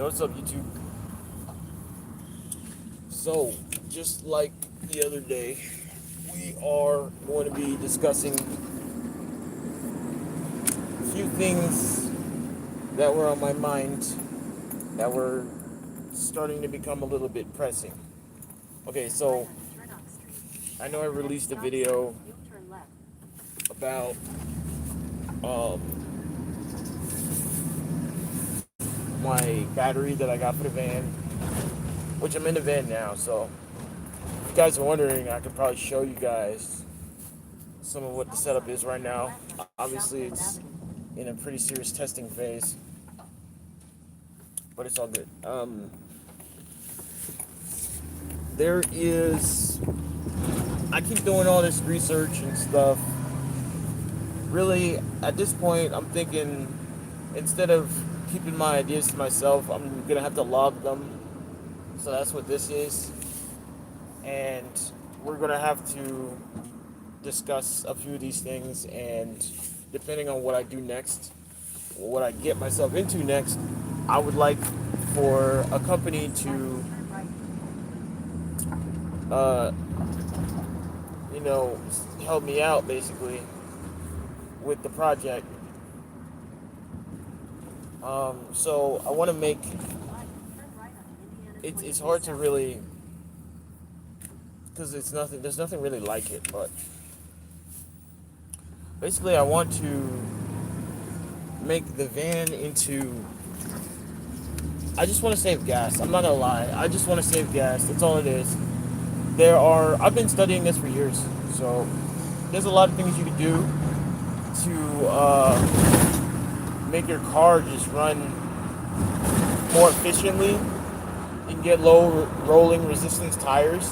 Yo, what's up, YouTube? So, just like the other day, we are going to be discussing a few things that were on my mind that were starting to become a little bit pressing. Okay, so I know I released a video about um, my battery that I got for the van, which I'm in the van now. So, if you guys are wondering, I could probably show you guys some of what the setup is right now. Obviously, it's in a pretty serious testing phase, but it's all good. There is, I keep doing all this research and stuff. Really, at this point, I'm thinking instead of keeping my ideas to myself, I'm gonna have to log them. So that's what this is, and we're gonna have to discuss a few of these things. And depending on what I do next, what I get myself into next, I would like for a company to, uh, you know, help me out basically with the project. So I want to make it's hard to really, because it's nothing. There's nothing really like it, but basically I want to make the van into. I just want to save gas. I'm not gonna lie. I just want to save gas. That's all it is. I've been studying this for years, so there's a lot of things you can do to make your car just run more efficiently. You can get low rolling resistance tires,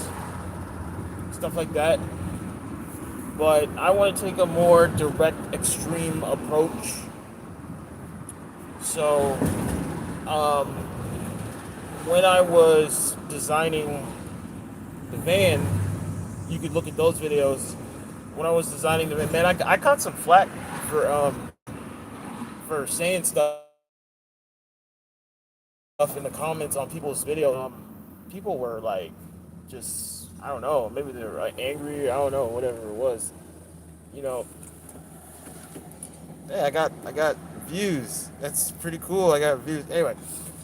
stuff like that. But I want to take a more direct, extreme approach. So, um, when I was designing the van, you could look at those videos. When I was designing the van, man, I caught some flack for saying stuff in the comments on people's videos. People were like, just I don't know, maybe they were like angry. I don't know, whatever it was. You know, hey, I got views. That's pretty cool. I got views. Anyway,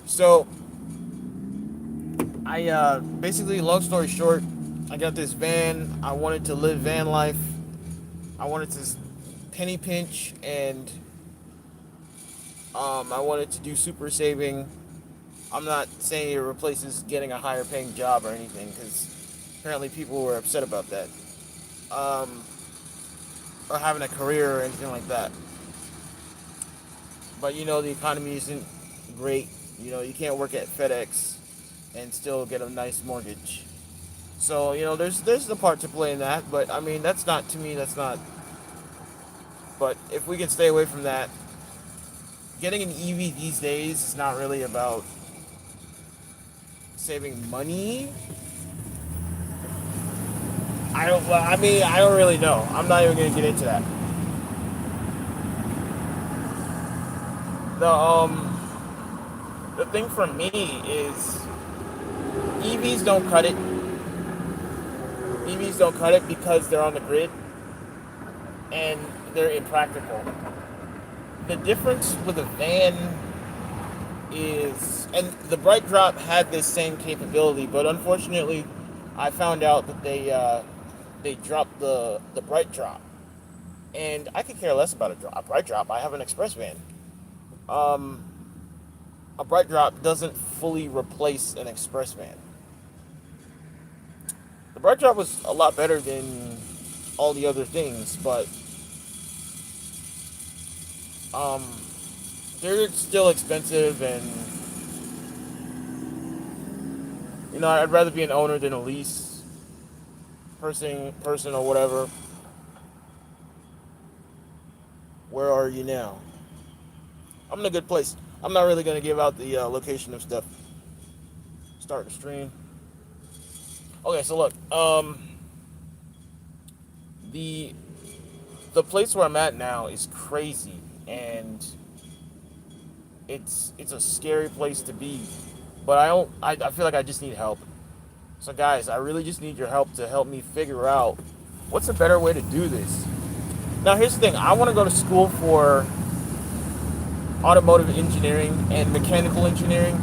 so I basically, long story short, I got this van. I wanted to live van life. I wanted to penny pinch, and I wanted to do super saving. I'm not saying it replaces getting a higher paying job or anything, because apparently people were upset about that, um, or having a career or anything like that. But the economy isn't great. You can't work at FedEx and still get a nice mortgage. So there's the part to play in that. But I mean, that's not, to me. That's not. But if we can stay away from that, getting an EV these days is not really about saving money. I don't. Well, I mean, I don't really know. I'm not even gonna get into that. The thing for me is EVs don't cut it. EVs don't cut it because they're on the grid and they're impractical. The difference with a van is, and the Bright Drop had this same capability, but unfortunately, I found out that they dropped the Bright Drop, and I could care less about a Bright Drop. I have an express van. Um, a Bright Drop doesn't fully replace an express van. The Bright Drop was a lot better than all the other things, but um, they're still expensive, and I'd rather be an owner than a lease person or whatever. Where are you now? I'm in a good place. I'm not really gonna give out the location of stuff. Start the stream. Okay, so look, the the place where I'm at now is crazy, and it's a scary place to be. But I don't. I feel like I just need help. So guys, I really just need your help to help me figure out what's a better way to do this. Now here's the thing. I want to go to school for automotive engineering and mechanical engineering,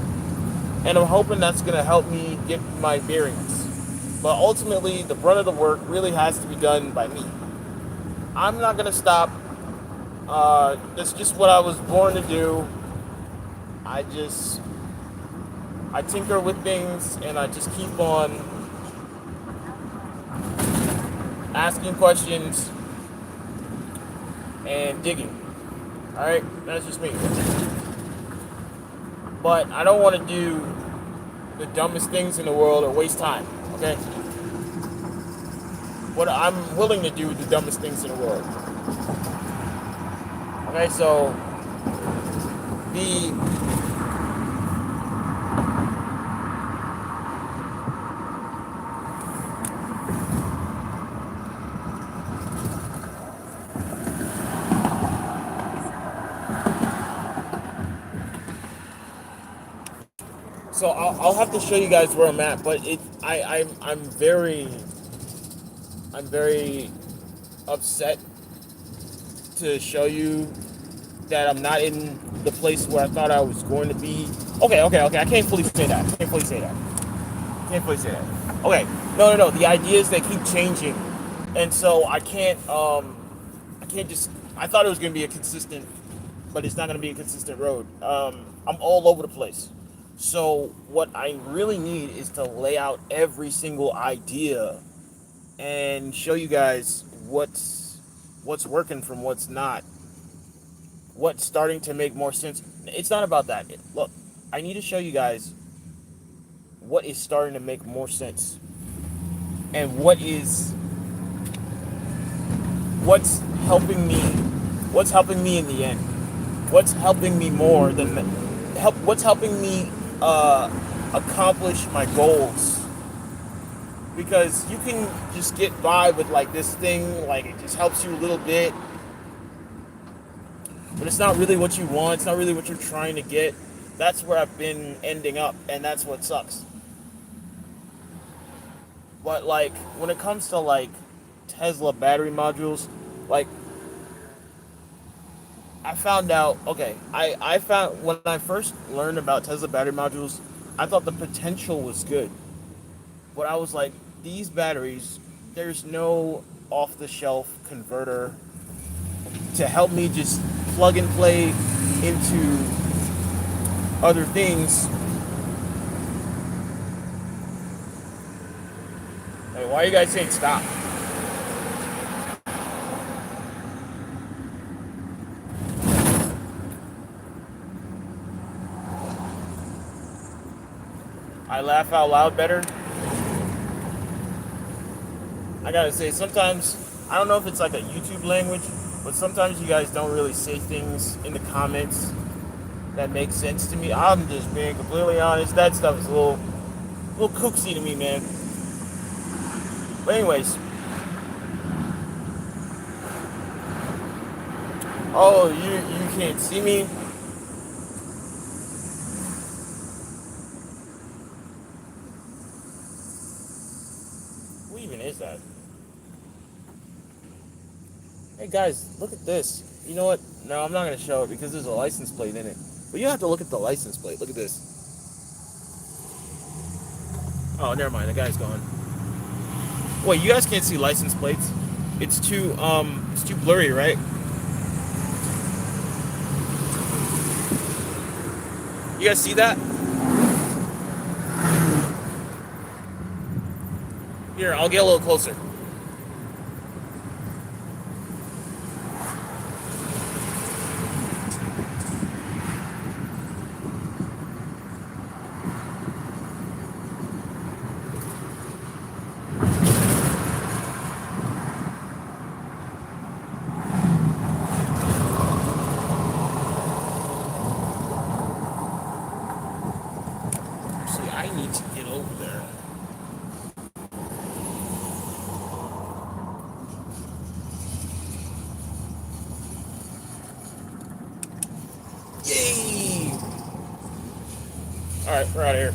and I'm hoping that's going to help me get my bearings. But ultimately, the brunt of the work really has to be done by me. I'm not going to stop. That's just what I was born to do. I just I tinker with things, and I just keep on asking questions and digging. All right, that's just me. But I don't want to do the dumbest things in the world or waste time. Okay. What I'm willing to do the dumbest things in the world. Okay, so the so I'll have to show you guys where I'm at, but I'm very upset to show you that I'm not in the place where I thought I was going to be. Okay. I can't fully say that. Okay. No. The ideas, they keep changing, and so I can't just. I thought it was going to be a consistent, but it's not going to be a consistent road. I'm all over the place. So what I really need is to lay out every single idea and show you guys what's working from what's not, what's starting to make more sense. It's not about that. Look, I need to show you guys what is starting to make more sense and what's helping me in the end. What's helping me more than what's helping me accomplish my goals. Because you can just get by with like this thing, like it just helps you a little bit, but it's not really what you want. It's not really what you're trying to get. That's where I've been ending up, and that's what sucks. But like when it comes to like Tesla battery modules, like I found out, okay, I found when I first learned about Tesla battery modules, I thought the potential was good. But I was like, these batteries, there's no off the shelf converter to help me just plug and play into other things. Hey, why are you guys saying stop? I laugh out loud better. I gotta say, sometimes, I don't know if it's like a YouTube language, but sometimes you guys don't really say things in the comments that make sense to me. I'm just being completely honest. That stuff is a little kooksy to me, man. But anyways. Oh, you can't see me? Who even is that? Hey guys, look at this. You know what? No, I'm not gonna show it because there's a license plate in it. But you have to look at the license plate. Look at this. Oh, never mind. The guy's gone. Wait, you guys can't see license plates? It's too blurry, right? You guys see that? Here, I'll get a little closer. I need to get over there. Alright, we're out of here.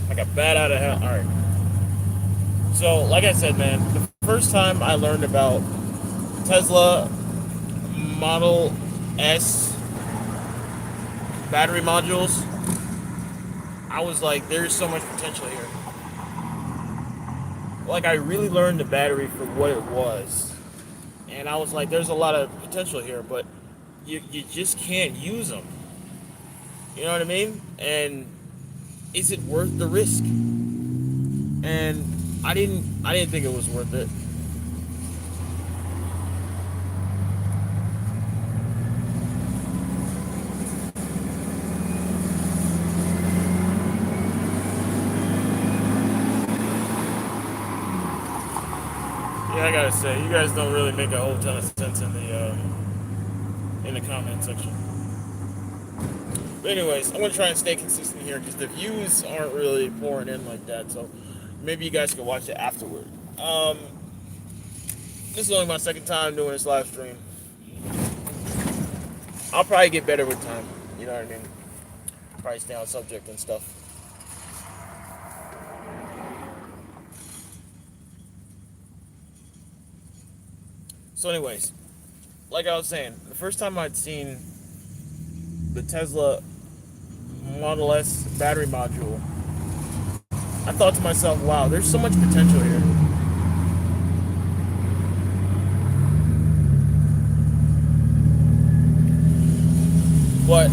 Like a bat out of hell. Alright. So, like I said, man, the first time I learned about Tesla Model S battery modules, I was like, there's so much potential here. Like, I really learned the battery for what it was. And I was like, there's a lot of potential here, but you just can't use them. You know what I mean? And is it worth the risk? And I didn't think it was worth it. Yeah, I gotta say, you guys don't really make a whole ton of sense in the comment section. But anyways, I'm gonna try and stay consistent here because the views aren't really pouring in like that. So maybe you guys can watch it afterward. This is only my second time doing this live stream. I'll probably get better with time. You know what I mean? Probably stay on subject and stuff. So anyways, like I was saying, the first time I'd seen the Tesla Model S battery module, I thought to myself, wow, there's so much potential here. But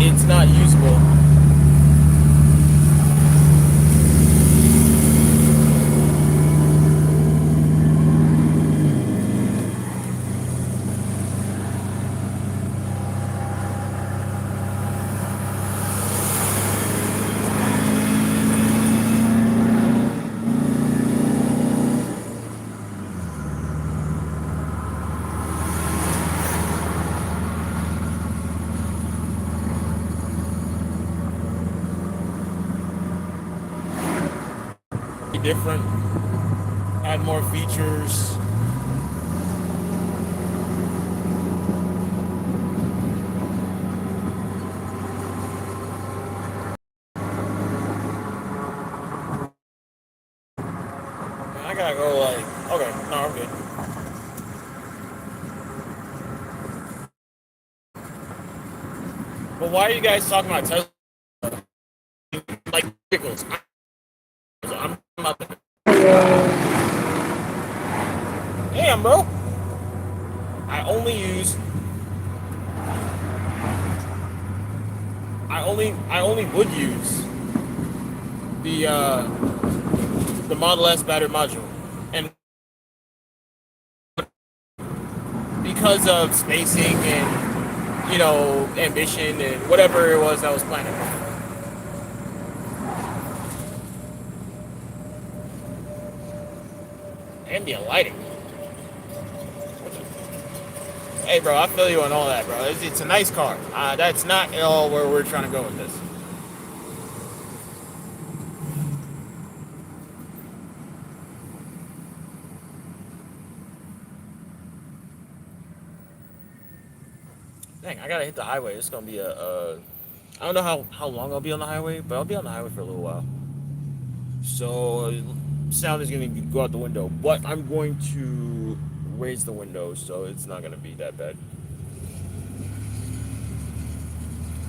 it's not usable. Different, add more features. Man, I gotta go like, okay, no, I'm good. But why are you guys talking about Tesla like vehicles? I'm about to. Damn, bro. I only use. I only would use the Model S battery module, and because of spacing and ambition and whatever it was I was planning. Ambient lighting. Hey, bro, I feel you on all that, bro. It's a nice car. That's not at all where we're trying to go with this. Dang, I gotta hit the highway. It's gonna be I don't know how long I'll be on the highway, but I'll be on the highway for a little while. So sound is gonna go out the window, but I'm going to raise the window so it's not gonna be that bad.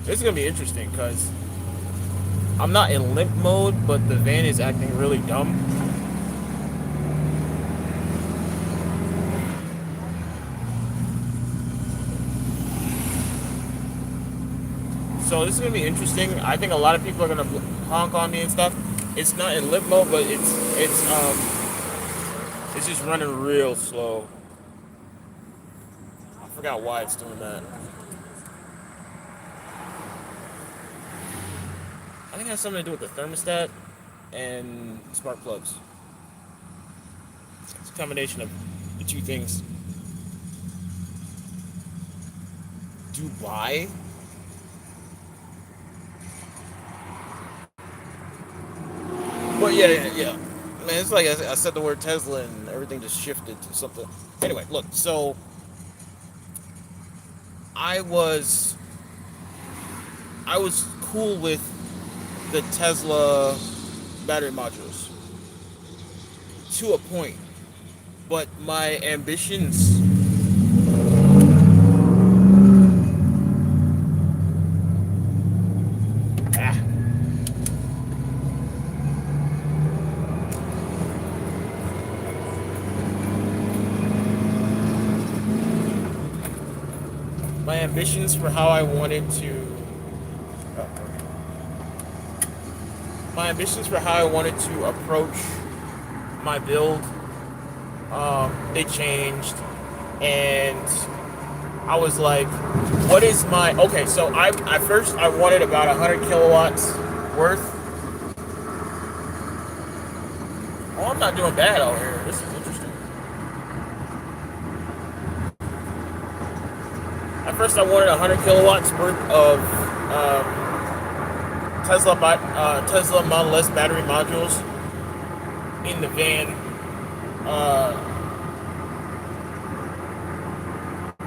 This is gonna be interesting because I'm not in limp mode, but the van is acting really dumb. So this is gonna be interesting. I think a lot of people are gonna honk on me and stuff. It's not in limp mode, but it's just running real slow. I forgot why it's doing that. I think it has something to do with the thermostat and smart plugs. It's a combination of the two things. Dubai? But yeah. Man, it's like I said the word Tesla and everything just shifted to something. Anyway, look, so I was I was cool with the Tesla battery modules to a point, but my ambitions. Ah, my ambitions for how I wanted to. My ambitions for how I wanted to approach my build, they changed, and I was like, what is my okay? So I at first I wanted about 100 kilowatts worth. Oh, I'm not doing bad out here. This is interesting. At first I wanted 100 kilowatts worth of Tesla Model S battery modules in the van,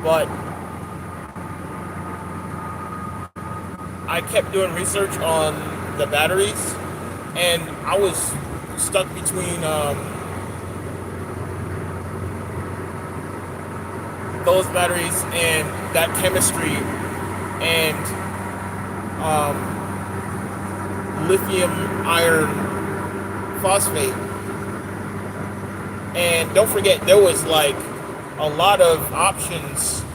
but I kept doing research on the batteries, and I was stuck between those batteries and that chemistry and lithium iron phosphate. And don't forget, there was like a lot of options.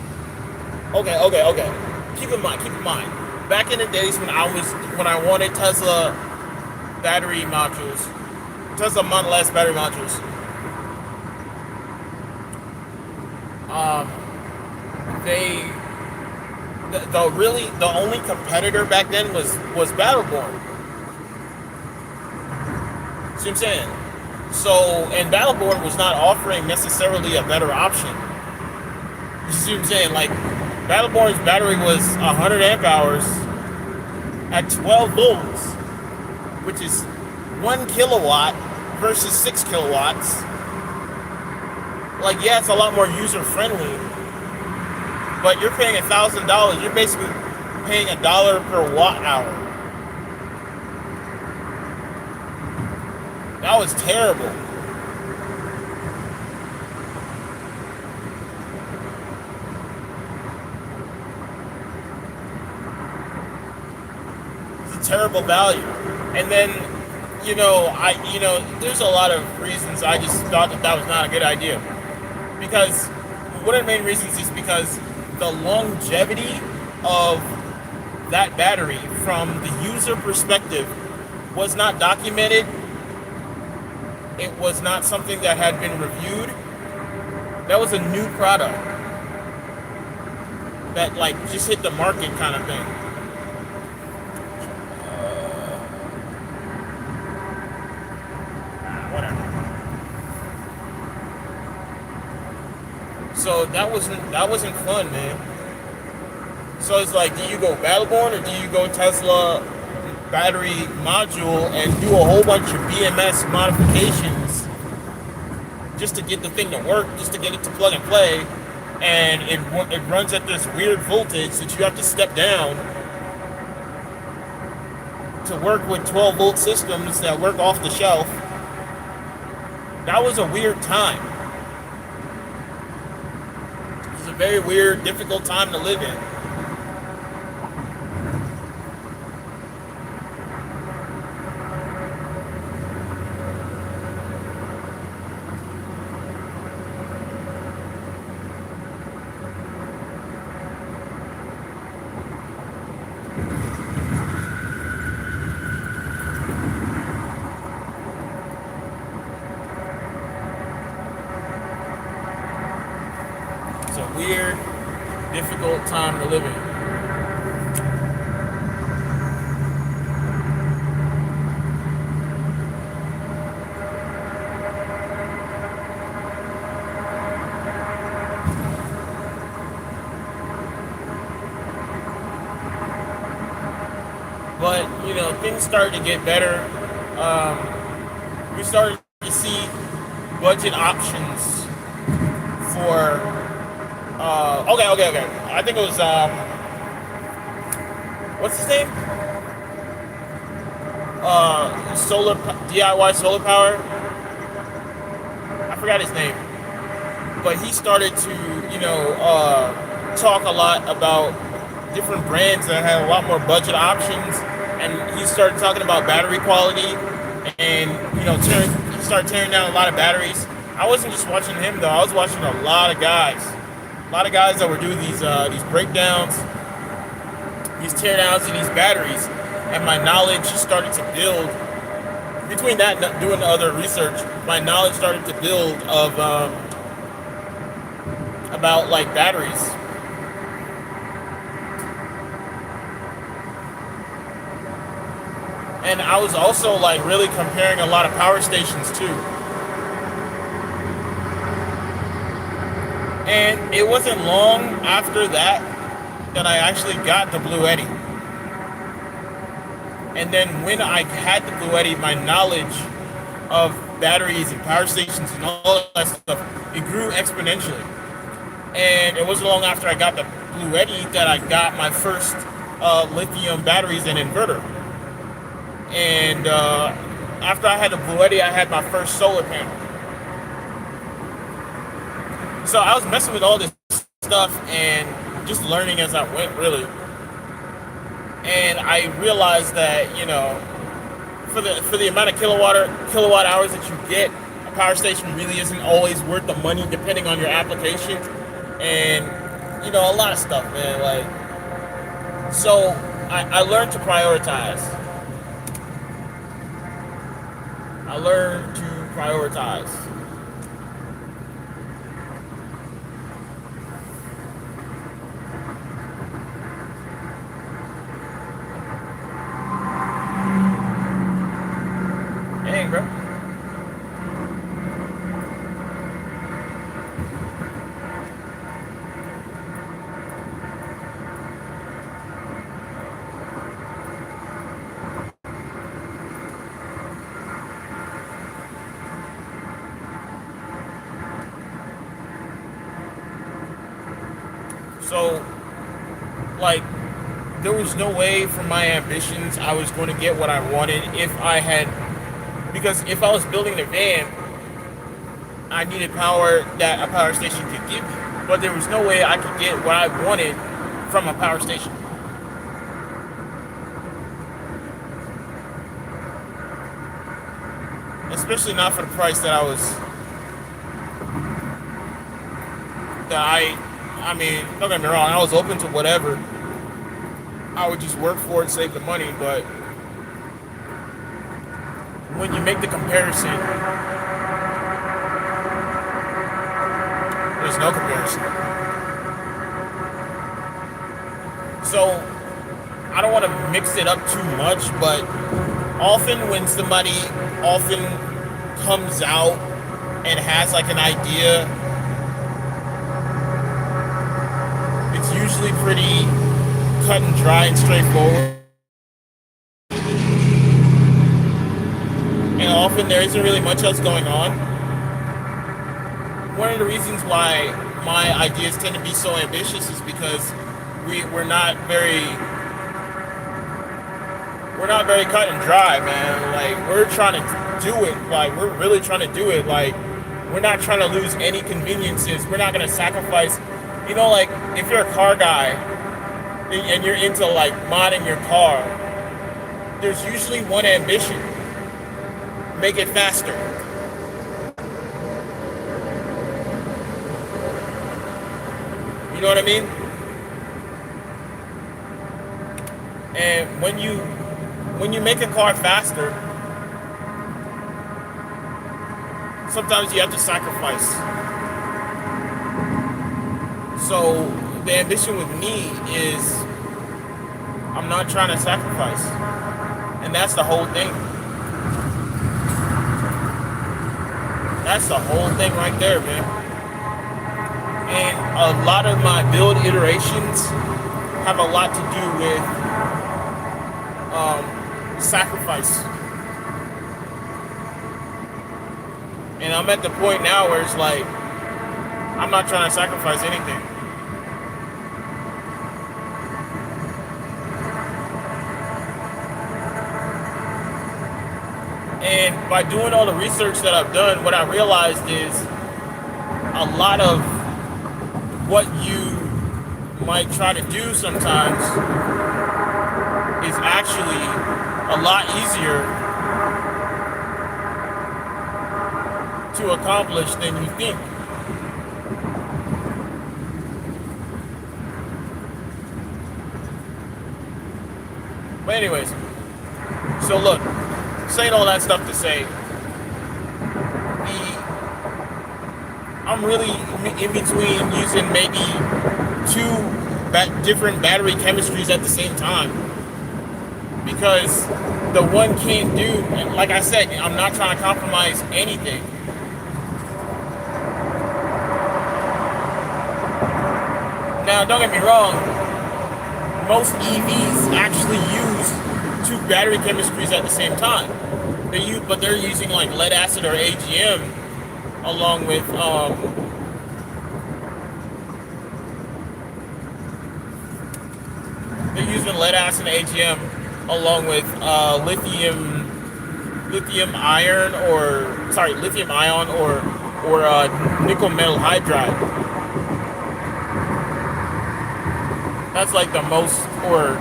Okay. Keep in mind. Back in the days when I wanted Tesla battery modules, Tesla Model S battery modules, they the only competitor back then was Battleborn. See what I'm saying? So, and Battleborn was not offering necessarily a better option. You see what I'm saying? Like, Battleborn's battery was 100 amp hours at 12 volts, which is 1 kilowatt versus 6 kilowatts. Like, yeah, it's a lot more user friendly, but you're paying $1,000. You're basically paying $1 per watt hour. That was terrible. It's a terrible value. And then, there's a lot of reasons I just thought that was not a good idea. Because one of the main reasons is because the longevity of that battery from the user perspective was not documented. It was not something that had been reviewed. That was a new product that like just hit the market kind of thing. Whatever. So that wasn't fun, man. So it's like, do you go Battleborn or do you go Tesla battery module and do a whole bunch of BMS modifications just to get the thing to work, just to get it to plug and play, and it runs at this weird voltage that you have to step down to work with 12 volt systems that work off the shelf. That was a weird time. It was a very weird, difficult time to live in. Weird, difficult time to live in. But, things started to get better. We started to see budget options for okay. I think it was what's his name? DIY solar power. I forgot his name, but he started to, talk a lot about different brands that had a lot more budget options, and he started talking about battery quality, and he started tearing down a lot of batteries. I wasn't just watching him though; I was watching a lot of guys that were doing these breakdowns, these teardowns of these batteries, and my knowledge started to build. Between that and doing other research, my knowledge started to build of about like batteries. And I was also like really comparing a lot of power stations too. And it wasn't long after that I actually got the Blue Eddy. And then when I had the Blue Eddy, my knowledge of batteries and power stations and all that stuff, it grew exponentially. And it wasn't long after I got the Blue Eddy that I got my first lithium batteries and inverter. And after I had the Blue Eddy, I had my first solar panel. So I was messing with all this stuff and just learning as I went, really. And I realized that, for the amount of kilowatt hours that you get, a power station really isn't always worth the money, depending on your application, and a lot of stuff, man. Like, so I learned to prioritize. I learned to prioritize. Dang, bro. So, like, there was no way for my ambitions I was going to get what I wanted because if I was building a van, I needed power that a power station could give me. But there was no way I could get what I wanted from a power station. Especially not for the price that I mean, don't get me wrong, I was open to whatever. I would just work for it, save the money, but when you make the comparison, there's no comparison. So, I don't want to mix it up too much, but often when somebody comes out and has like an idea, it's usually pretty cut and dry and straightforward. And often there isn't really much else going on. One of the reasons why my ideas tend to be so ambitious is because we're not very cut and dry, man. Like, we're trying to do it. Like, we're really trying to do it. Like, we're not trying to lose any conveniences. We're not going to sacrifice. Like, if you're a car guy and you're into, like, modding your car, there's usually one ambition. Make it faster. You know what I mean? And when you make a car faster, sometimes you have to sacrifice. So the ambition with me is I'm not trying to sacrifice. And that's the whole thing. That's the whole thing right there, man. And a lot of my build iterations have a lot to do with sacrifice. And I'm at the point now where it's like, I'm not trying to sacrifice anything. And by doing all the research that I've done, what I realized is a lot of what you might try to do sometimes is actually a lot easier to accomplish than you think. But anyways, so look, saying all that stuff to say, I'm really in between using maybe two different battery chemistries at the same time, because the one can't do, like I said, I'm not trying to compromise anything. Now, don't get me wrong, most EVs actually use two battery chemistries at the same time. But they're using like lead acid or AGM along with they're using lead acid and AGM along with lithium ion or nickel metal hydride. That's like the most, or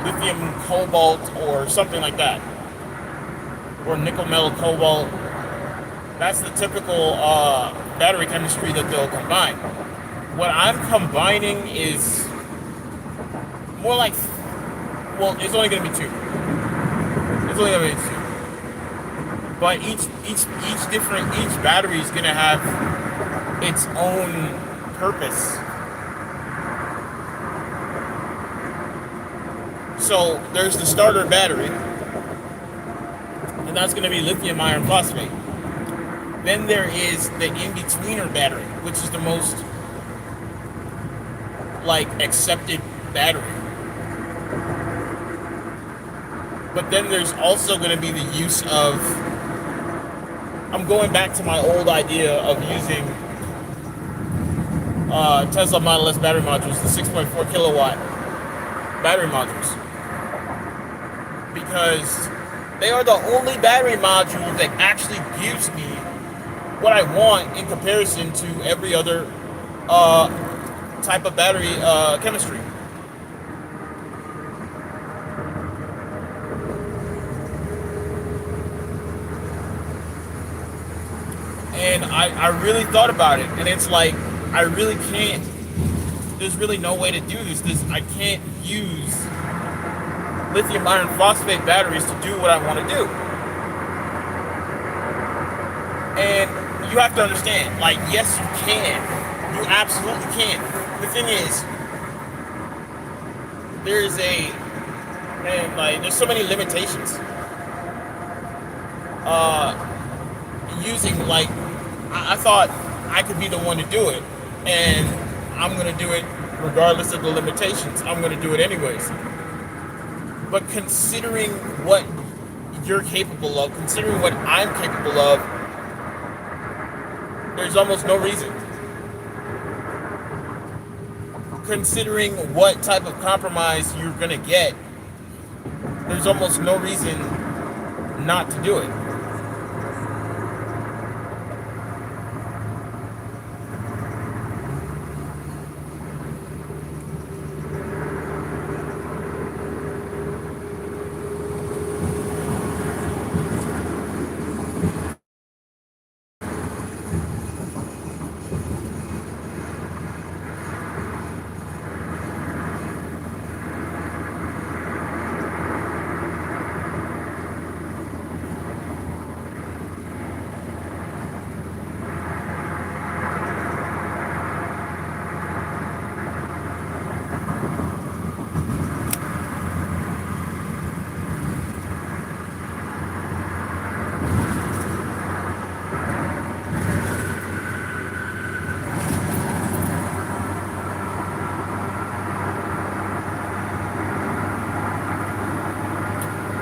lithium cobalt or something like that, or nickel metal cobalt. That's the typical battery chemistry that they'll combine. What I'm combining is more like, well, it's only going to be two. It's only going to be two. But each battery is going to have its own purpose. So there's the starter battery, and that's going to be lithium iron phosphate. Then there is the in-betweener battery, which is the most like accepted battery. But then there's also going to be the use of, I'm going back to my old idea of using Tesla Model S battery modules, the 6.4 kilowatt battery modules, because they are the only battery module that actually gives me what I want in comparison to every other type of battery chemistry. And I really thought about it, and it's like, I really can't, there's really no way to do this. I can't use lithium iron phosphate batteries to do what I want to do. And you have to understand, like, yes, you can. You absolutely can. The thing is, there's so many limitations. Using, like, I thought I could be the one to do it, and I'm going to do it regardless of the limitations. I'm going to do it anyways. But considering what you're capable of, considering what I'm capable of, there's almost no reason. Considering what type of compromise you're going to get, there's almost no reason not to do it.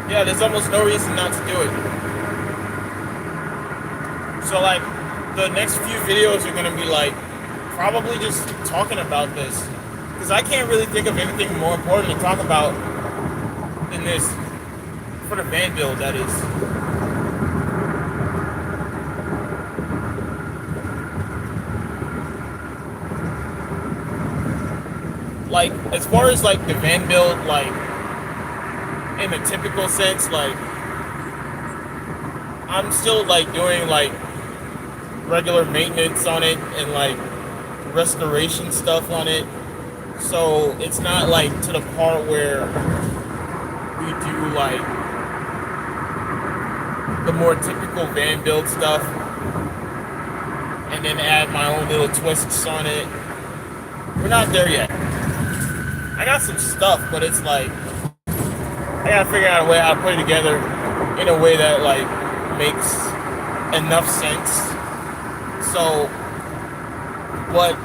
Yeah, there's almost no reason not to do it. So, like, the next few videos are going to be, like, probably just talking about this. Because I can't really think of anything more important to talk about than this. For the van build, that is. like as far as like the van build, like in a typical sense, like I'm still like doing like regular maintenance on it and like restoration stuff on it. So it's not like to the part where we do like the more typical van build stuff and then add my own little twists on it. We're not there yet. I got some stuff, but it's like I gotta figure out a way how to put it together in a way that like makes enough sense. So, but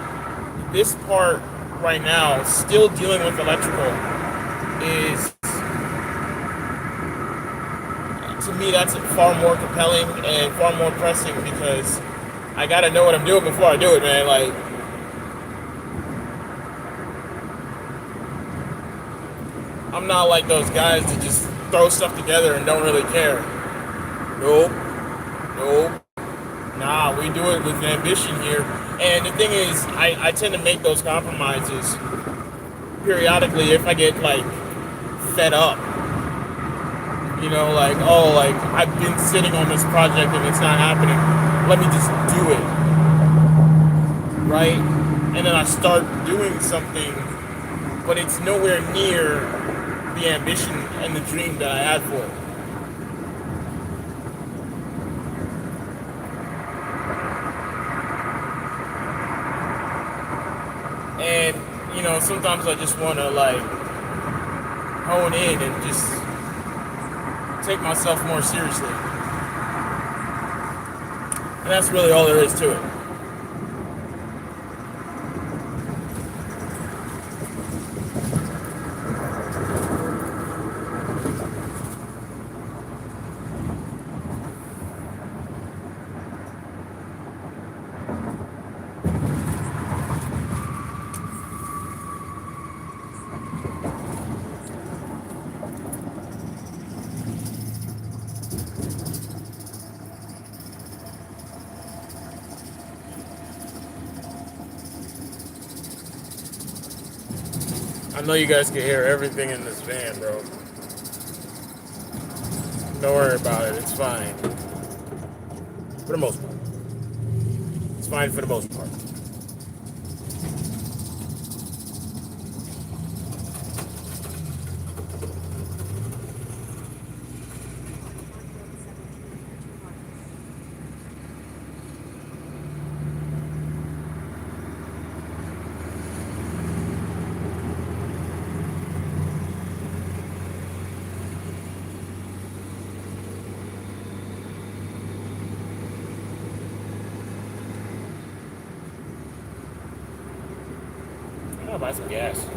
this part right now, still dealing with electrical, is to me that's far more compelling and far more pressing because I gotta know what I'm doing before I do it, man. Like, I'm not like those guys that just throw stuff together and don't really care. Nope. Nope. Nah, we do it with ambition here. And the thing is, I tend to make those compromises periodically if I get like fed up. You know, like, oh, like I've been sitting on this project and it's not happening. Let me just do it. Right? And then I start doing something, but it's nowhere near the ambition and the dream that I had for it. And, you know, sometimes I just want to like hone in and just take myself more seriously. And that's really all there is to it. I know you guys can hear everything in this van, bro. Don't worry about it. It's fine. For the most part. It's fine for the most part. I'll buy some gas.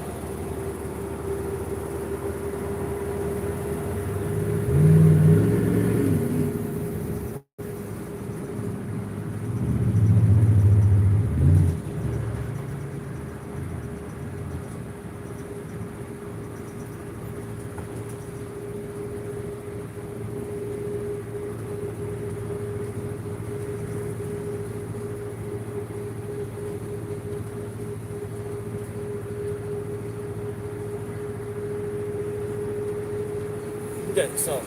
Okay, so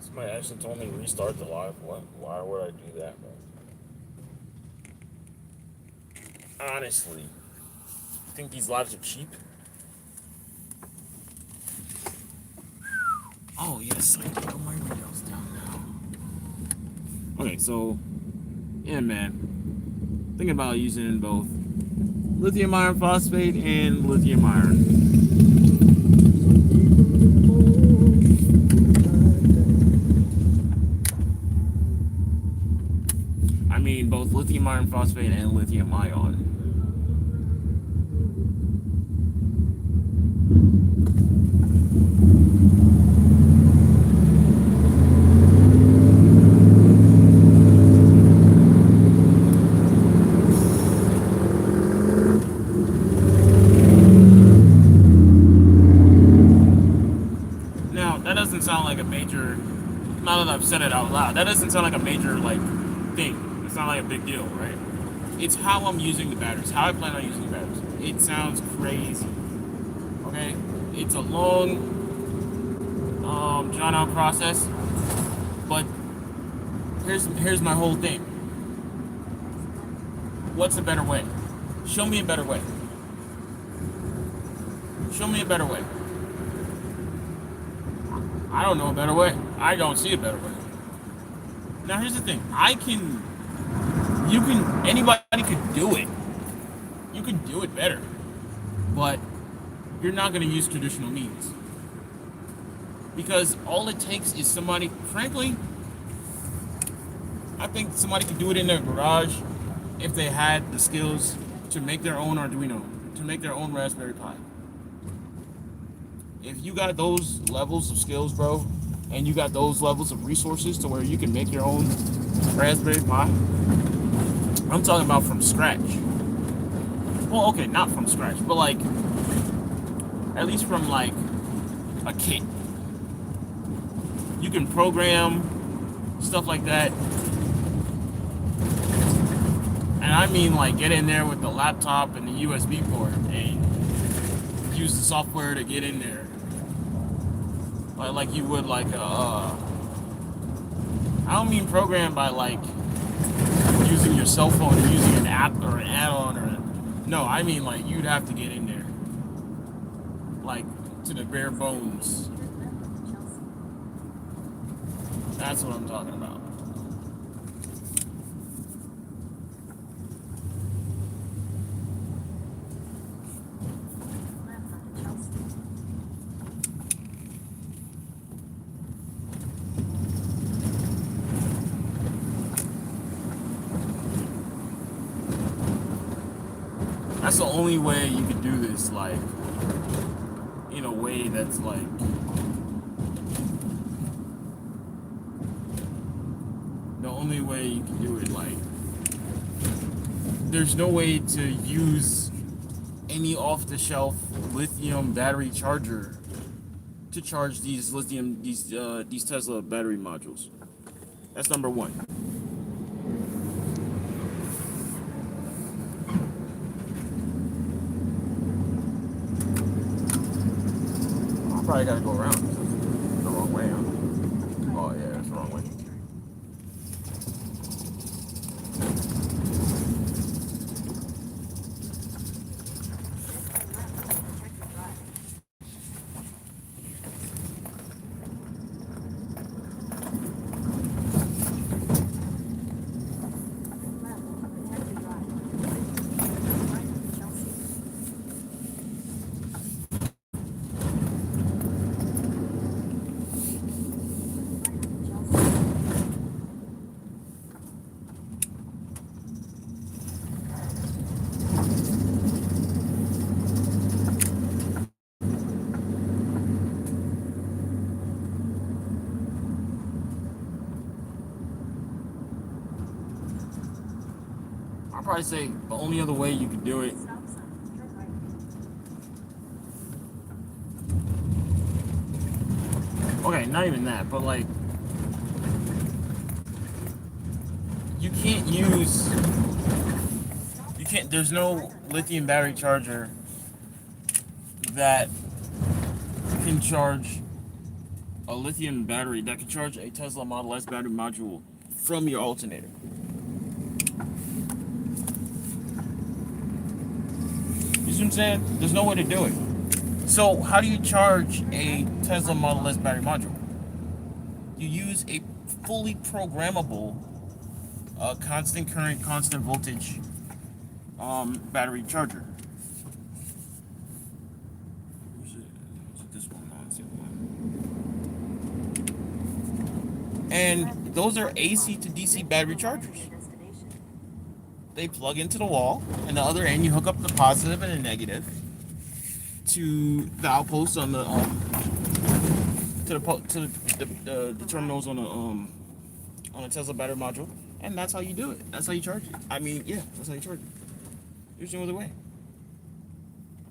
somebody actually told me to restart the live. What? Why would I do that, bro? Honestly, you think these lives are cheap? Oh, yes, I can put my windows down now. Okay, so, yeah, man. Thinking about using both lithium iron phosphate and lithium iron. I mean, both lithium iron phosphate and lithium ion. doesn't sound like a major. Now that I've said it out loud, that doesn't sound like a major like thing. It's not like a big deal, right? It's how I'm using the batteries, how I plan on using the batteries. It sounds crazy. Okay, it's a long, drawn out process, but here's my whole thing. What's a better way? Show me a better way. Show me a better way. I don't know a better way. I don't see a better way. Now here's the thing. Anybody could do it. You can do it better. But you're not going to use traditional means. Because all it takes is somebody, frankly, I think somebody could do it in their garage if they had the skills to make their own Arduino, to make their own Raspberry Pi. If you got those levels of skills, bro, and you got those levels of resources to where you can make your own Raspberry Pi, I'm talking about from scratch. Well, okay, not from scratch, but like, at least from like a kit. You can program stuff like that. And I mean like get in there with the laptop and the USB port and use the software to get in there. Like you would like I don't mean program by like using your cell phone or using an app or an add-on no, I mean like you'd have to get in there. Like to the bare bones. That's what I'm talking about. That's the only way you could do this, like, in a way that's like, the only way you can do it, like, there's no way to use any off-the-shelf lithium battery charger to charge these Tesla battery modules. That's number one. I probably gotta go around the wrong way. Huh? Oh yeah, that's the wrong way. I'd probably say the only other way you could do it. Okay, not even that, but like, you can't, there's no lithium battery charger that can charge a lithium battery, that can charge a Tesla Model S battery module from your alternator. You see what I'm saying? There's no way to do it. So how do you charge a Tesla Model S battery module? You use a fully programmable, constant current, constant voltage battery charger. Is it this one? No, it's the other one. And those are AC to DC battery chargers. They plug into the wall, and the other end you hook up the positive and the negative to the outposts on the the terminals on the Tesla battery module, and that's how you do it. That's how you charge it. I mean, yeah, that's how you charge it. There's no other way.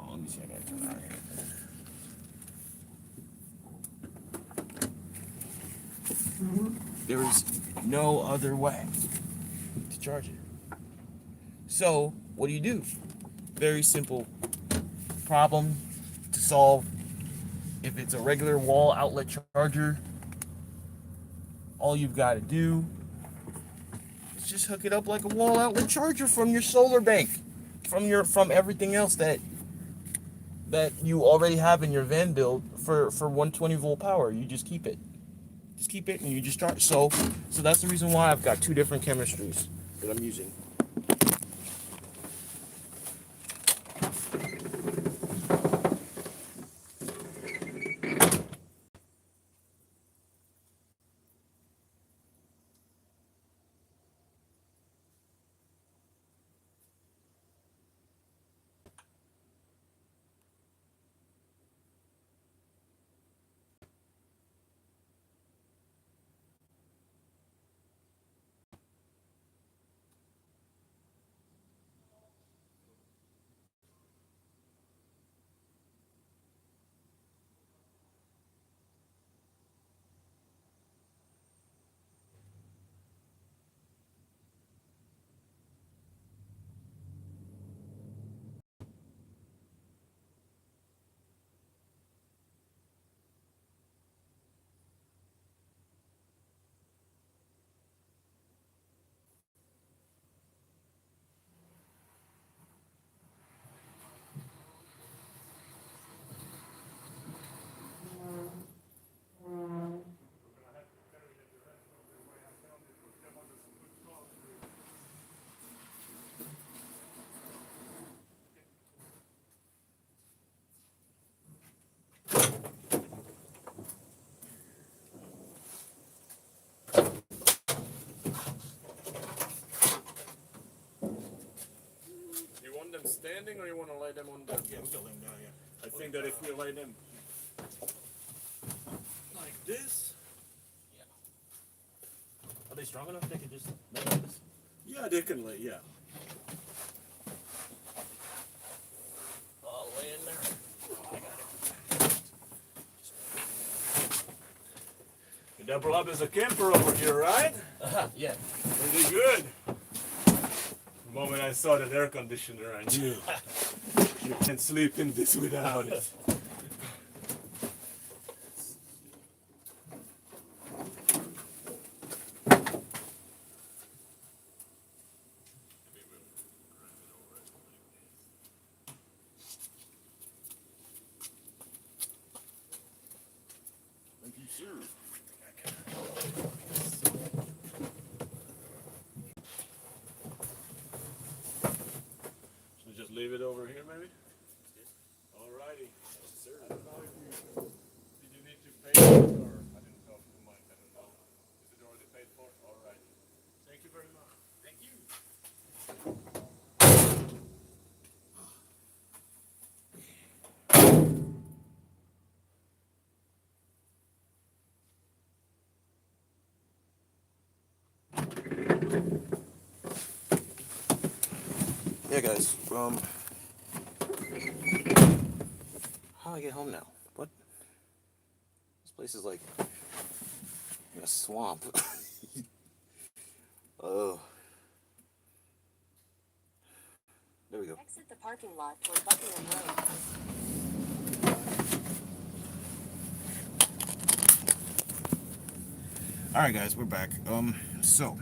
Oh, let me see. I gotta turn around here. There is no other way to charge it. So, what do? Very simple problem to solve. If it's a regular wall outlet charger, all you've got to do is just hook it up like a wall outlet charger from your solar bank, from everything else that you already have in your van build for 120 volt power. You just keep it. Just keep it and you just charge. So that's the reason why I've got two different chemistries that I'm using. Them standing, or you want to lay them on the? Yeah, we can lay them down. Yeah, I think that if we lay them like this, Are they strong enough they can just lay like this? yeah, they can lay. Yeah. I'll lay in there. Deborah is a camper over here, right? Yeah. Pretty good. The moment I saw that air conditioner, I knew you can't sleep in this without it. Thank you, sir. So just leave it over here, maybe? Alrighty. Yes, sir. I don't know if did you need to pay for it, or I didn't know if you might, I don't know. Is it already paid for? Alright. Thank you very much. Thank you. Yeah, guys. How do I get home now? What? This place is like in a swamp. Oh. There we go. Exit the parking lot toward Buckingham Road. Alright guys, we're back. So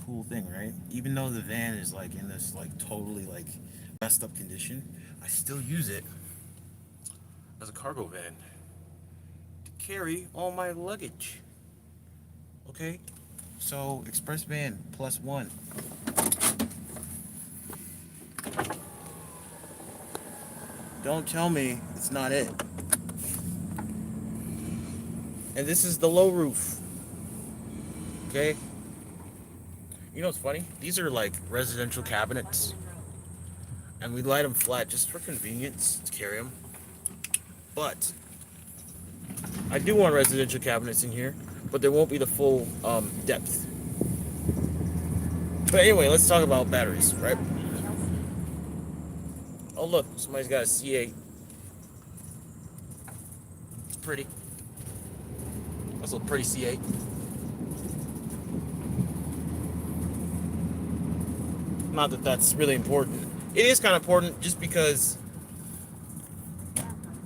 cool thing, right? Even though the van is like in this like totally like messed up condition, I still use it as a cargo van to carry all my luggage. Okay? So express van +1. Don't tell me it's not it. And this is the low roof. Okay? You know what's funny? These are like residential cabinets. And we light them flat just for convenience to carry them. But I do want residential cabinets in here, but there won't be the full depth. But anyway, let's talk about batteries, right? Oh look, somebody's got a C8. It's pretty. That's a pretty C8. Not that that's really important. It is kind of important just because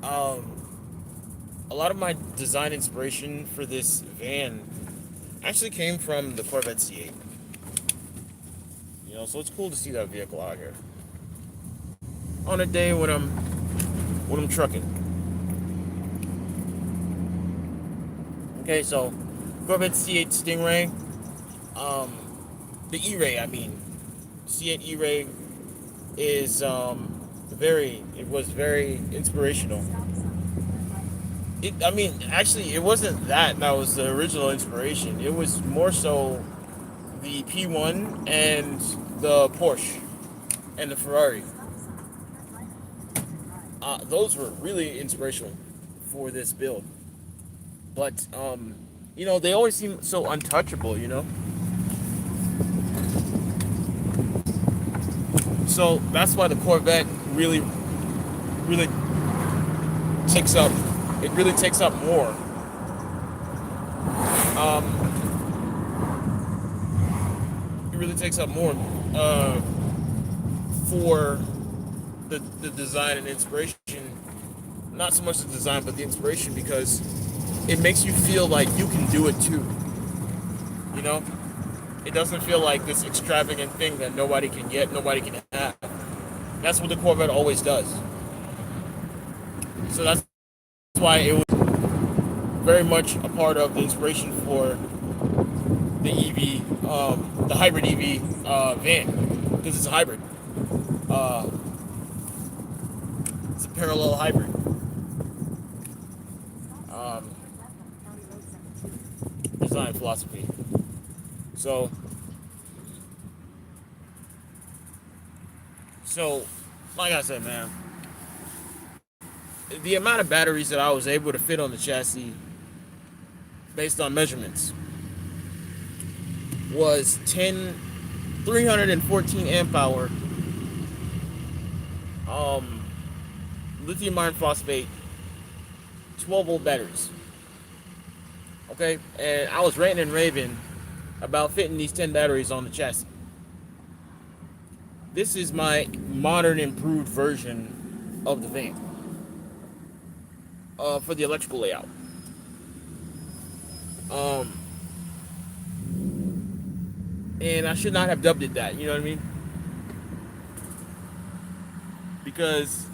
a lot of my design inspiration for this van actually came from the Corvette C8. You know, so it's cool to see that vehicle out here on a day when I'm trucking. Okay, so Corvette C8 Stingray, the E-Ray, I mean, C8 E-Ray is it was very inspirational. I mean, actually, it wasn't that was the original inspiration. It was more so the P1 and the Porsche and the Ferrari. Those were really inspirational for this build. But, you know, they always seem so untouchable, you know? So that's why the Corvette really takes up. It really takes up more. It really takes up more for the design and inspiration. Not so much the design, but the inspiration, because it makes you feel like you can do it too. You know? It doesn't feel like this extravagant thing that nobody can get, nobody can have. That's what the Corvette always does. So that's why it was very much a part of the inspiration for the EV, the hybrid EV van, because it's a hybrid. It's a parallel hybrid. Design philosophy. So, like I said, man, the amount of batteries that I was able to fit on the chassis based on measurements was 314 amp hour lithium iron phosphate 12 volt batteries. Okay, and I was ranting and raving about fitting these 10 batteries on the chassis. This is my modern improved version of the van for the electrical layout. And I should not have dubbed it that, you know what I mean? Because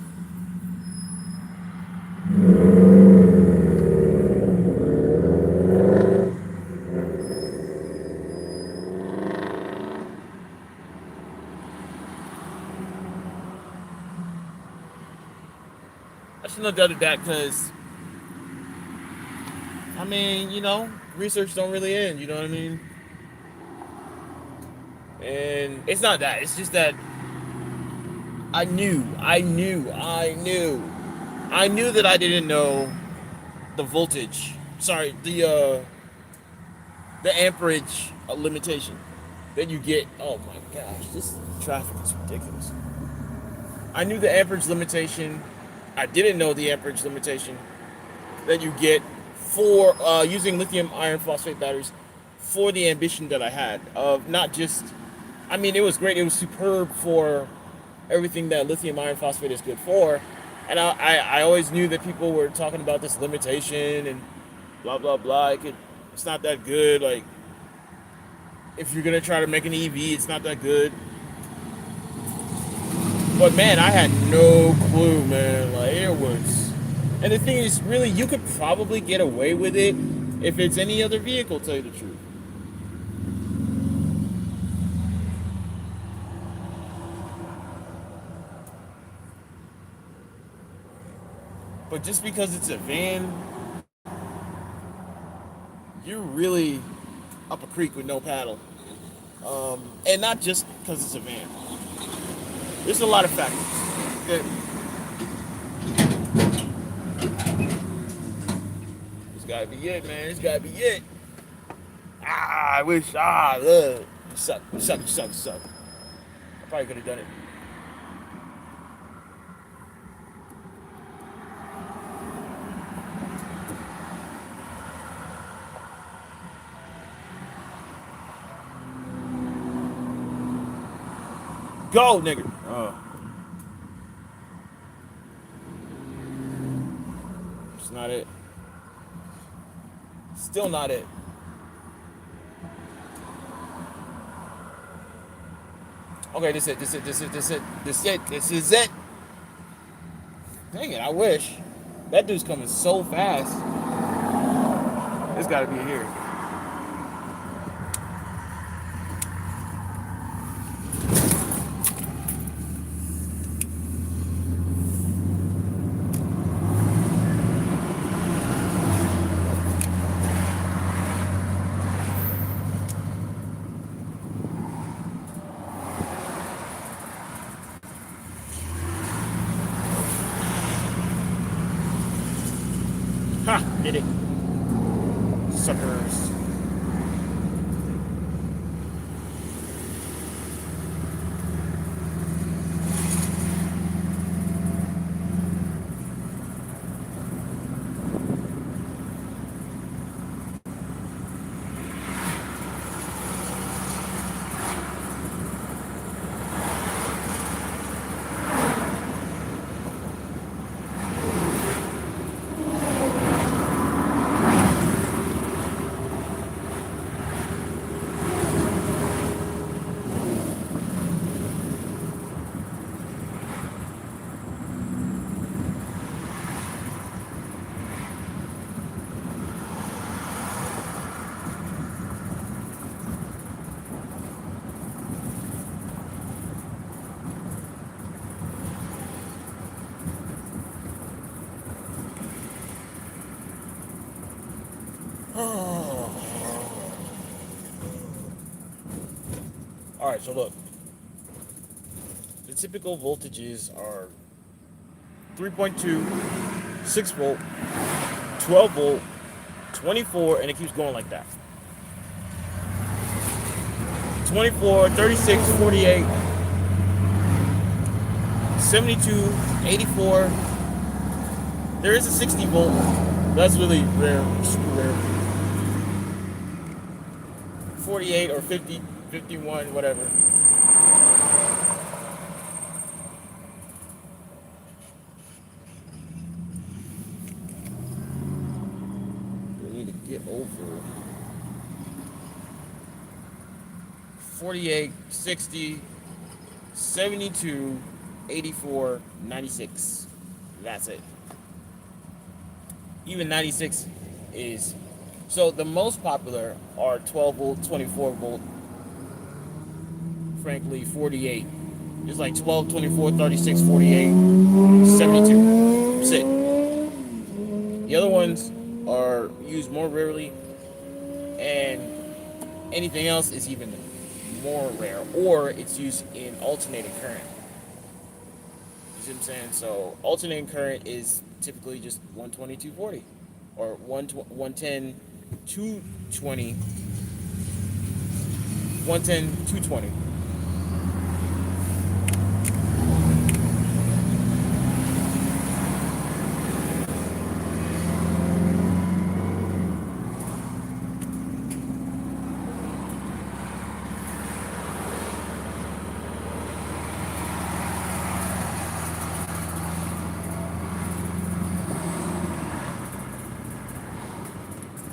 I shouldn't have dubbed it that, because I mean, you know, research don't really end, you know what I mean? And it's not that, it's just that I knew that I didn't know the voltage. Sorry, the amperage limitation that you get. Oh my gosh, this traffic is ridiculous. I knew the amperage limitation. I didn't know the amperage limitation that you get for using lithium iron phosphate batteries for the ambition that I had of not just. I mean, it was great. It was superb for everything that lithium iron phosphate is good for. And I always knew that people were talking about this limitation and blah, blah, blah. It's not that good. Like, if you're going to try to make an EV, it's not that good. But, man, I had no clue, man. Like, it was... And the thing is, really, you could probably get away with it if it's any other vehicle, to tell you the truth. But just because it's a van, you're really up a creek with no paddle. And not just because it's a van. There's a lot of factors. This gotta be it, man. This gotta be it. I wish. Suck. I probably could have done it. Go, nigga. Oh. It's not it. Still not it. Okay, this is it. Dang it, I wish. That dude's coming so fast. It's gotta be here. Ha! Did it. Suckers. Alright, so look. The typical voltages are 3.2, 6 volt, 12 volt, 24, and it keeps going like that. 24, 36, 48, 72, 84. There is a 60 volt. That's really rare, super rare. 48 or 50, 51, whatever. We need to get over 48, 60, 72, 84, 96. That's it. Even 96 is... So the most popular are 12 volt, 24 volt, frankly 48. It's like 12, 24, 36, 48, 72. That's it. The other ones are used more rarely, and anything else is even more rare, or it's used in alternating current. You see what I'm saying? So alternating current is typically just 120, 240, or 110, 220, 110, 220.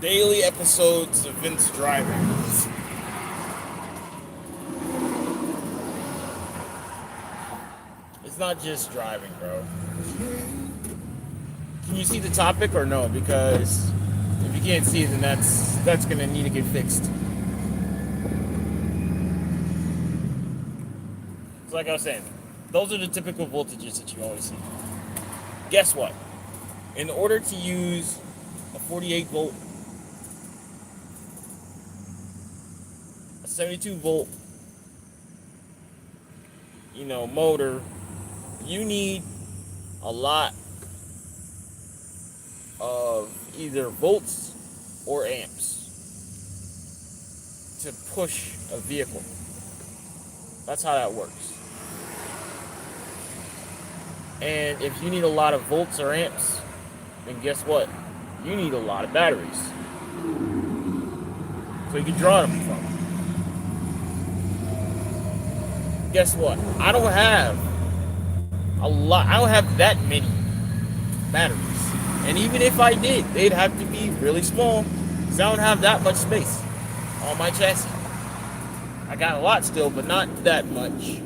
Daily episodes of Vince driving. It's not just driving, bro. Can you see the topic or no? Because if you can't see it, then that's gonna need to get fixed. So like I was saying, those are the typical voltages that you always see. Guess what? In order to use a 48 volt, a 72 volt, motor, you need a lot of either volts or amps to push a vehicle. That's how that works. And if you need a lot of volts or amps, then guess what? You need a lot of batteries. So you can draw them from. guess what? I don't have a lot. I don't have that many batteries. And even if I did, they'd have to be really small because I don't have that much space on my chassis. I got a lot still, but not that much.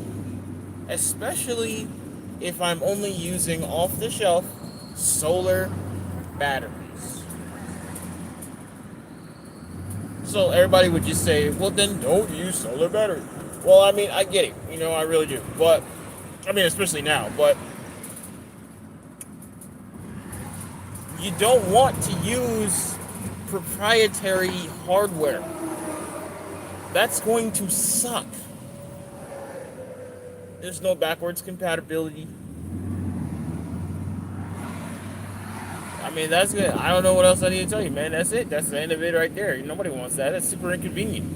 Especially if I'm only using off-the-shelf solar batteries. So everybody would just say, well, then don't use solar batteries. Well, I mean, I get it. You know, I really do. But, I mean, especially now. But you don't want to use proprietary hardware. That's going to suck. There's no backwards compatibility. I mean, that's good. I don't know what else I need to tell you, man. That's it. That's the end of it right there. Nobody wants that. That's super inconvenient.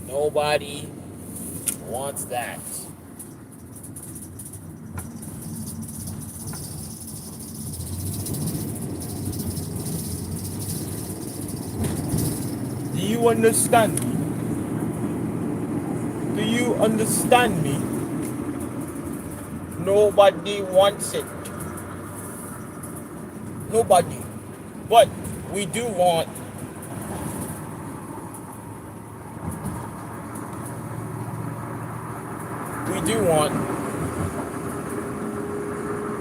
Nobody wants that. Do you understand me? Do you understand me? Nobody wants it. Nobody. But we do want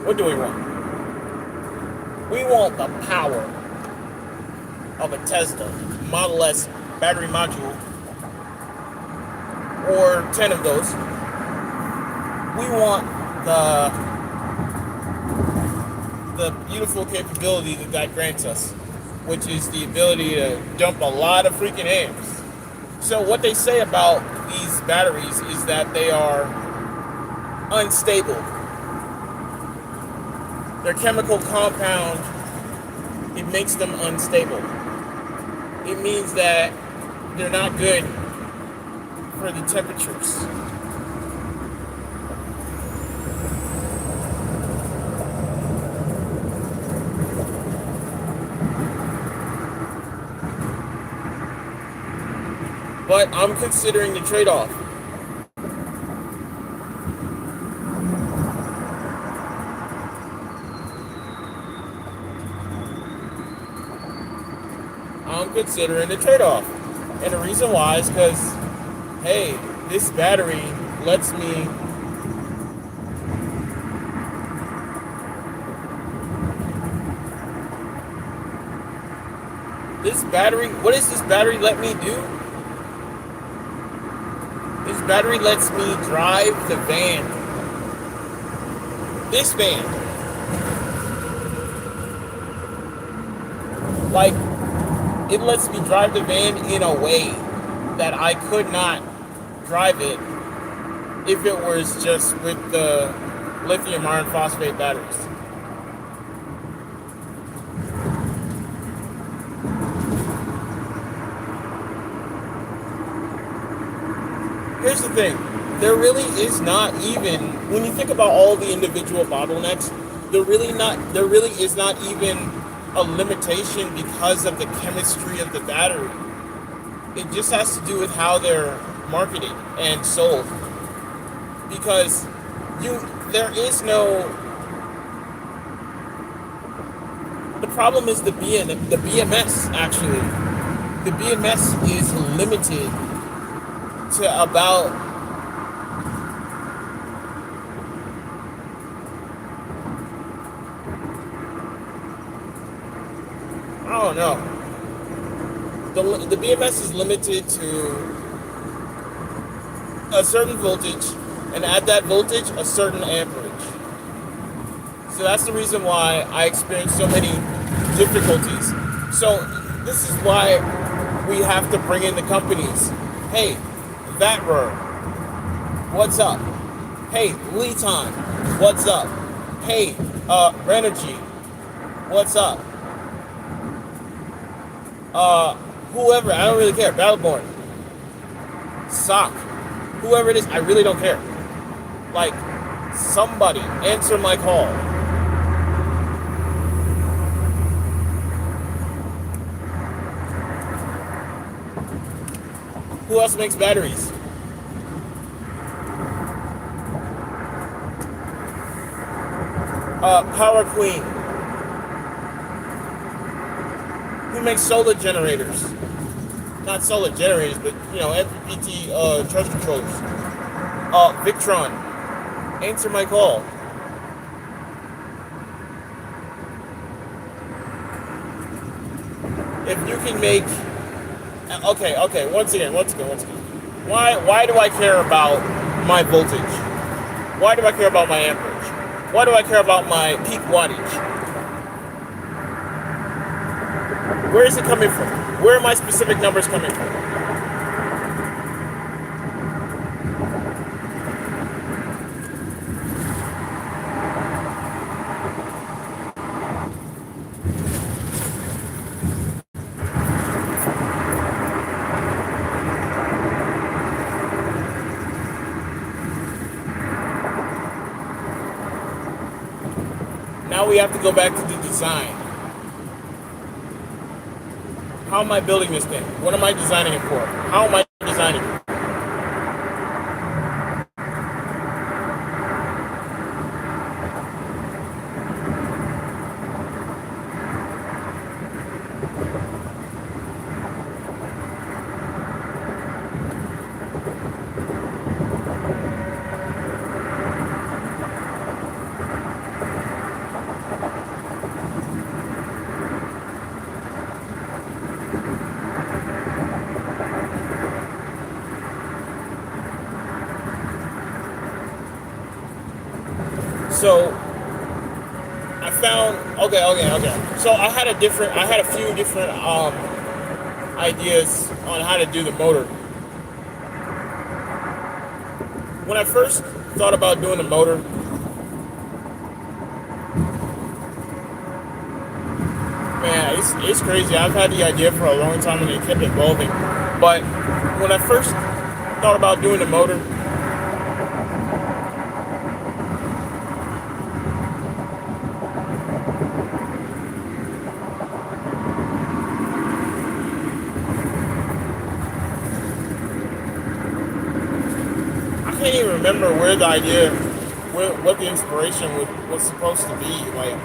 what do we want? We want the power of a Tesla Model S battery module, or 10 of those. We want the beautiful capability that grants us, which is the ability to dump a lot of freaking amps. So what they say about these batteries is that they are unstable. Their chemical compound, it makes them unstable. It means that they're not good for the temperatures. But I'm considering the trade-off. Considering the trade-off. And the reason why is because, hey, this battery lets me what does this battery let me do? This battery lets me drive the van. This van. Like, it lets me drive the van in a way that I could not drive it if it was just with the lithium iron phosphate batteries. Here's the thing. There really is not even, when you think about all the individual bottlenecks, there really is not even a limitation because of the chemistry of the battery. It just has to do with how they're marketed and sold. Because there is no. The problem is the BMS actually. The BMS is limited to about. I don't know. The BMS is limited to a certain voltage, and at that voltage, a certain amperage. So that's the reason why I experience so many difficulties. So this is why we have to bring in the companies. Hey, Vatrer, what's up? Hey, Leton, what's up? Hey, Renogy, what's up? Whoever, I don't really care. Battleborn, Sock, whoever it is, I really don't care. Like, somebody answer my call. Who else makes batteries? Power Queen. Who makes solar generators? Not solar generators, but MPPT charge controllers. Victron. Answer my call. If you can make, okay. Once again. Why do I care about my voltage? Why do I care about my amperage? Why do I care about my peak wattage? Where is it coming from? Where are my specific numbers coming from? Now we have to go back to the design. How am I building this thing? What am I designing it for? How am I designing it? So I found okay. So I had a few different ideas on how to do the motor. When I first thought about doing the motor, man, it's crazy. I've had the idea for a long time and it kept evolving. But when I first thought about doing the motor, I can't even remember where the idea, what the inspiration was supposed to be. Like,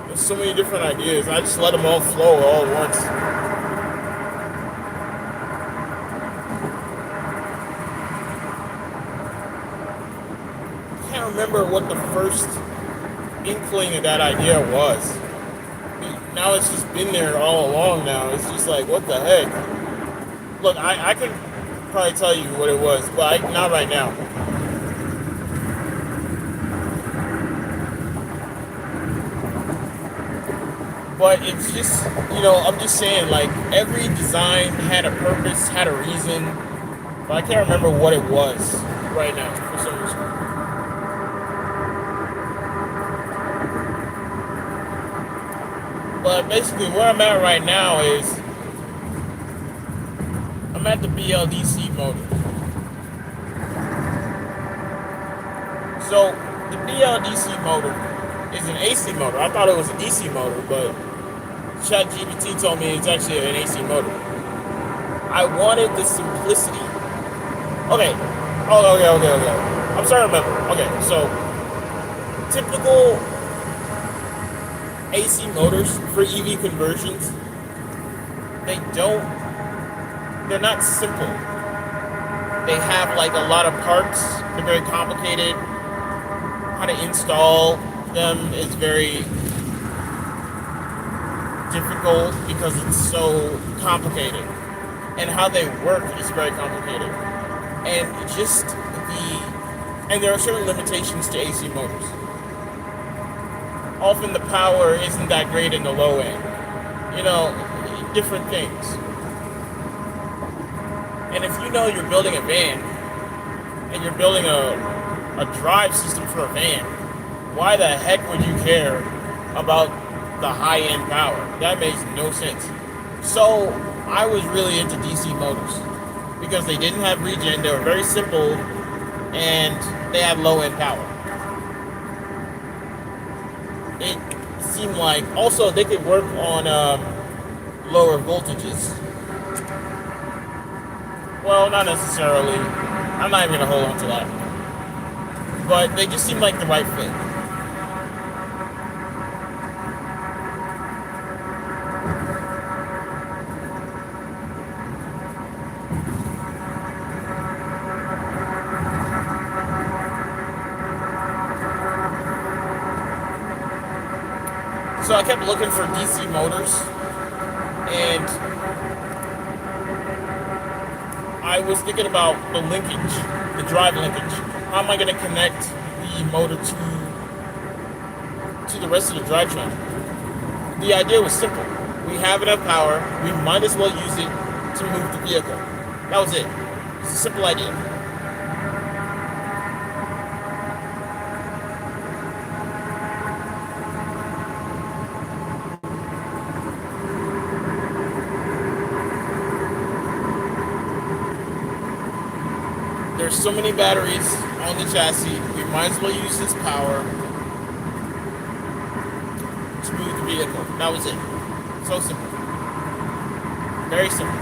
there's so many different ideas. I just let them all flow all at once. I can't remember what the first inkling of that idea was. Now it's just been there all along now. It's just like, what the heck? Look, I could probably tell you what it was, but not right now. But it's just, I'm just saying, like, every design had a purpose, had a reason, but I can't remember what it was right now for some reason. But basically, where I'm at right now is I'm at the BLDC motor. So the BLDC motor is an AC motor. I thought it was a DC motor, but ChatGPT told me it's actually an AC motor. I wanted the simplicity. Okay. Okay. I'm starting to remember. Okay, so typical AC motors for EV conversions, they're not simple. They have like a lot of parts. They're very complicated. How to install them is very difficult because it's so complicated. And how they work is very complicated. And there are certain limitations to AC motors. Often the power isn't that great in the low end. Different things. And if you're building a van, and you're building a drive system for a van, why the heck would you care about the high-end power? That makes no sense. So I was really into DC motors because they didn't have regen, they were very simple, and they had low-end power. It seemed like also they could work on lower voltages. Well, not necessarily. I'm not even gonna hold on to that. But they just seem like the right fit. So I kept looking for DC motors, and I was thinking about the linkage, the drive linkage. How am I going to connect the motor to the rest of the drivetrain? The idea was simple. We have enough power. We might as well use it to move the vehicle. That was it. It's a simple idea. There's so many batteries on the chassis. We might as well use this power to move the vehicle. That was it. So simple. Very simple.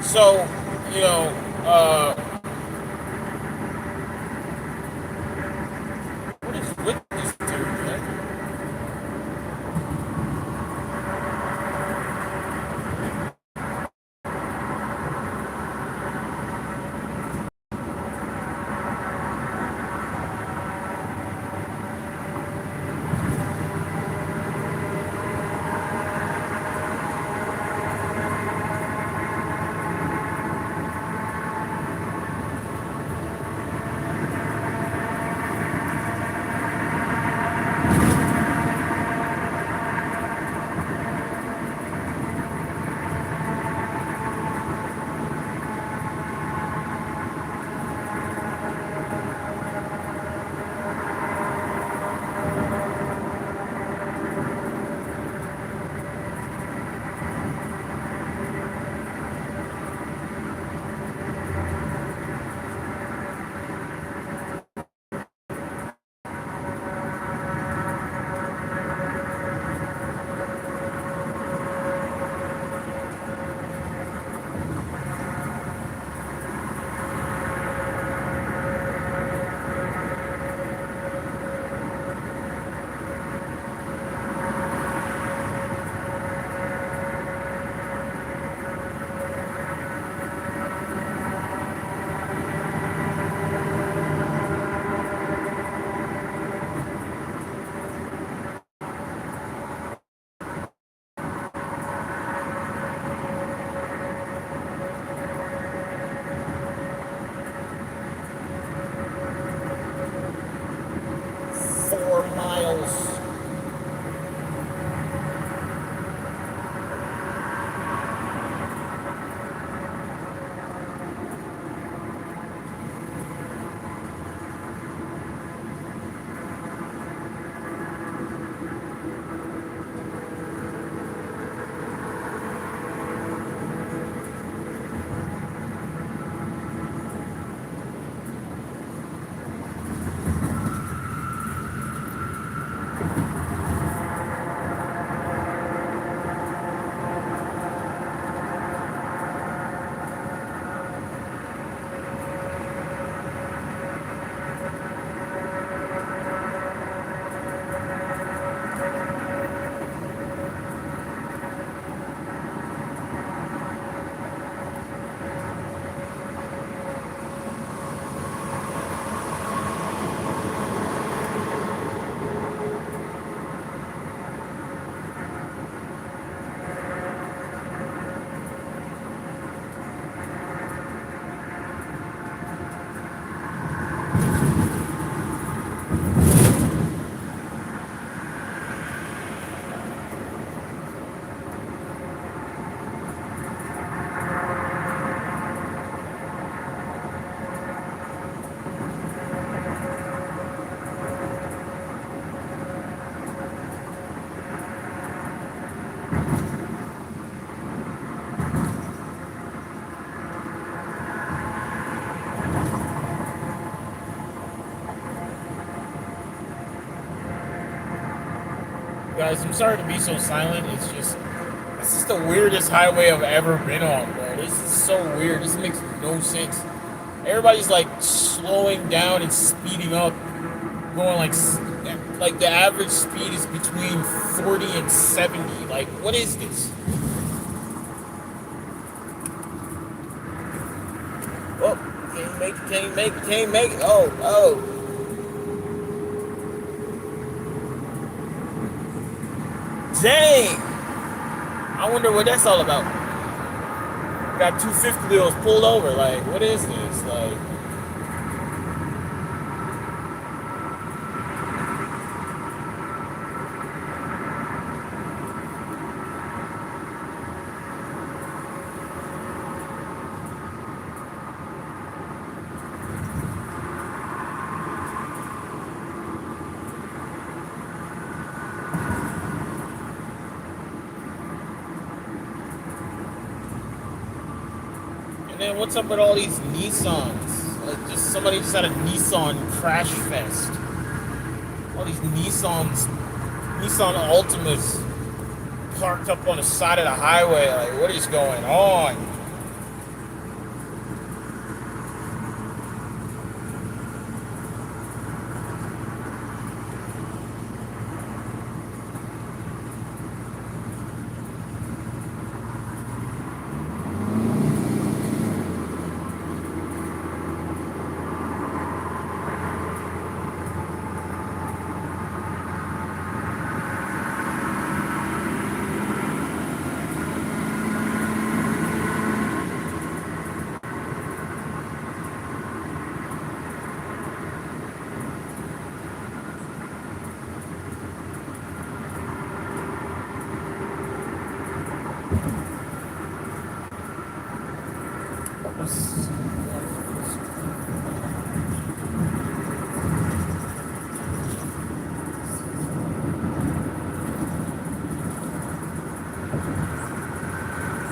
So, you know, what is with this dude, man? Miles. Guys, I'm sorry to be so silent. This is the weirdest highway I've ever been on, bro. This is so weird. This makes no sense. Everybody's like slowing down and speeding up, going like the average speed is between 40 and 70. Like, what is this? Oh, can't make it. Oh. Dang! I wonder what that's all about. Got two fifth wheels pulled over. Like, what is this? Like, and then what's up with all these Nissans? Like, somebody just had a Nissan crash fest. All these Nissan Altimas parked up on the side of the highway. Like, what is going on?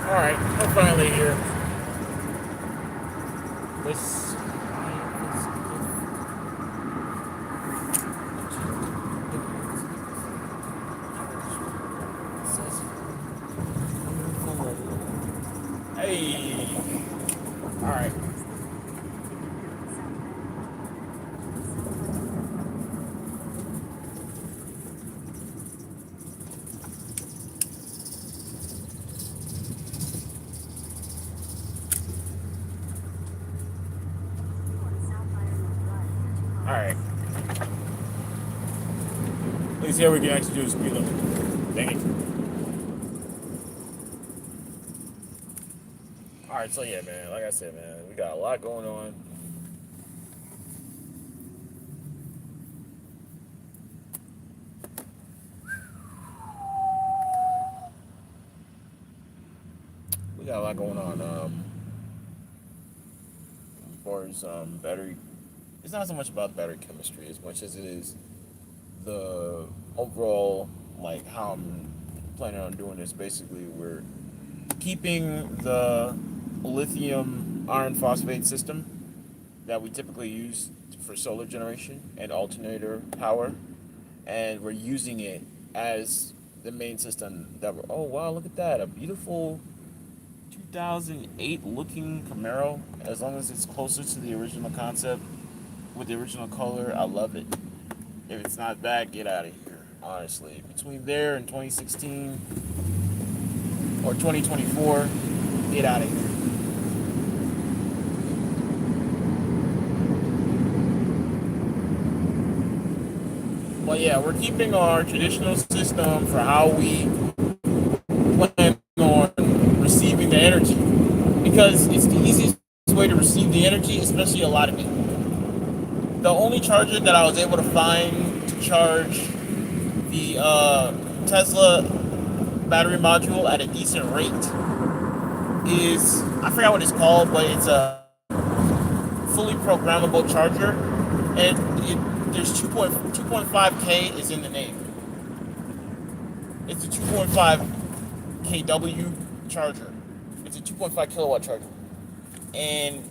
Alright, we're finally here. This. Hey! Alright. Alright. At least here we can actually do a speed limit. Dang it. Alright, so yeah, man, like I said, man, we got a lot going on. We got a lot going on. As far as battery, it's not so much about battery chemistry as much as it is the overall, like, how I'm planning on doing this. Basically, we're keeping the lithium iron phosphate system that we typically use for solar generation and alternator power, and we're using it as the main system that we're, oh wow, look at that, a beautiful 2008 looking Camaro. As long as it's closer to the original concept with the original color, I love it. If it's not that, get out of here, honestly. Between there and 2016 or 2024, get out of here. But yeah, we're keeping our traditional system for how we plan on receiving the energy, because it's the easiest way to receive the energy, especially a lot of it. The only charger that I was able to find to charge the Tesla battery module at a decent rate is, I forgot what it's called, but it's a fully programmable charger, and there's 2.5K is in the name. It's a 2.5 kW charger. It's a 2.5 kilowatt charger, and